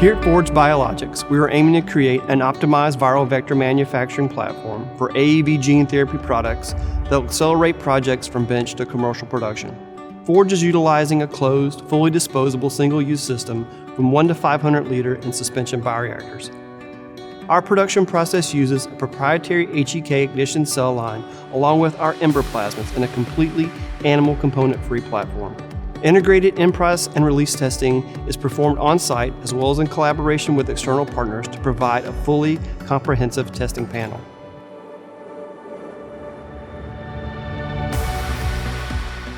Here at Forge Biologics, we are aiming to create an optimized viral vector manufacturing platform for AAV gene therapy products that will accelerate projects from bench to commercial production. Forge is utilizing a closed, fully disposable single-use system from 1 to 500 liter in suspension bioreactors. Our production process uses a proprietary HEK ignition cell line along with our ember plasmids in a completely animal component-free platform. Integrated in-process and release testing is performed on-site as well as in collaboration with external partners to provide a fully comprehensive testing panel.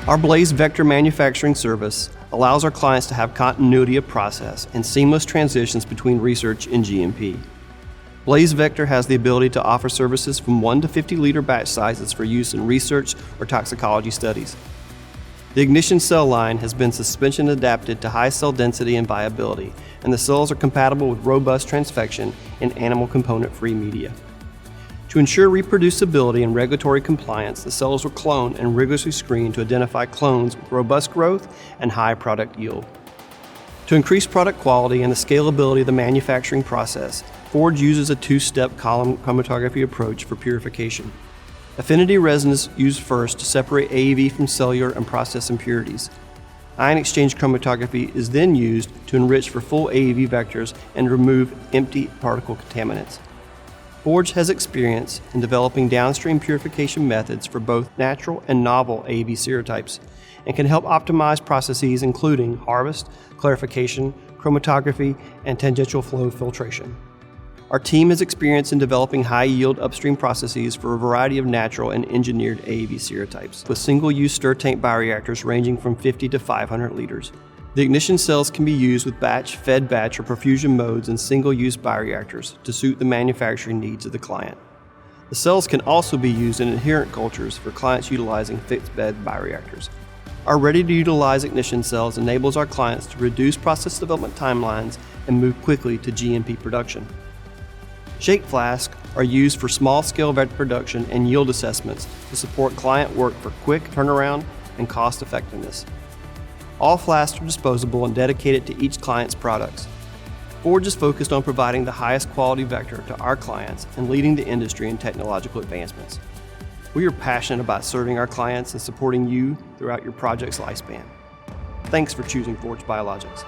Our Blaze Vector manufacturing service allows our clients to have continuity of process and seamless transitions between research and GMP. Blaze Vector has the ability to offer services from 1 to 50 liter batch sizes for use in research or toxicology studies. The ignition cell line has been suspension adapted to high cell density and viability, and the cells are compatible with robust transfection in animal component-free media. To ensure reproducibility and regulatory compliance, the cells were cloned and rigorously screened to identify clones with robust growth and high product yield. To increase product quality and the scalability of the manufacturing process, Forge uses a two-step column chromatography approach for purification. Affinity resin is used first to separate AAV from cellular and process impurities. Ion exchange chromatography is then used to enrich for full AAV vectors and remove empty particle contaminants. Forge has experience in developing downstream purification methods for both natural and novel AAV serotypes and can help optimize processes including harvest, clarification, chromatography, and tangential flow filtration. Our team has experience in developing high-yield upstream processes for a variety of natural and engineered AAV serotypes, with single-use stir tank bioreactors ranging from 50 to 500 liters. The ignition cells can be used with batch, fed batch, or perfusion modes in single-use bioreactors to suit the manufacturing needs of the client. The cells can also be used in adherent cultures for clients utilizing fixed-bed bioreactors. Our ready-to-utilize ignition cells enables our clients to reduce process development timelines and move quickly to GMP production. Shake flasks are used for small-scale vector production and yield assessments to support client work for quick turnaround and cost effectiveness. All flasks are disposable and dedicated to each client's products. Forge is focused on providing the highest quality vector to our clients and leading the industry in technological advancements. We are passionate about serving our clients and supporting you throughout your project's lifespan. Thanks for choosing Forge Biologics.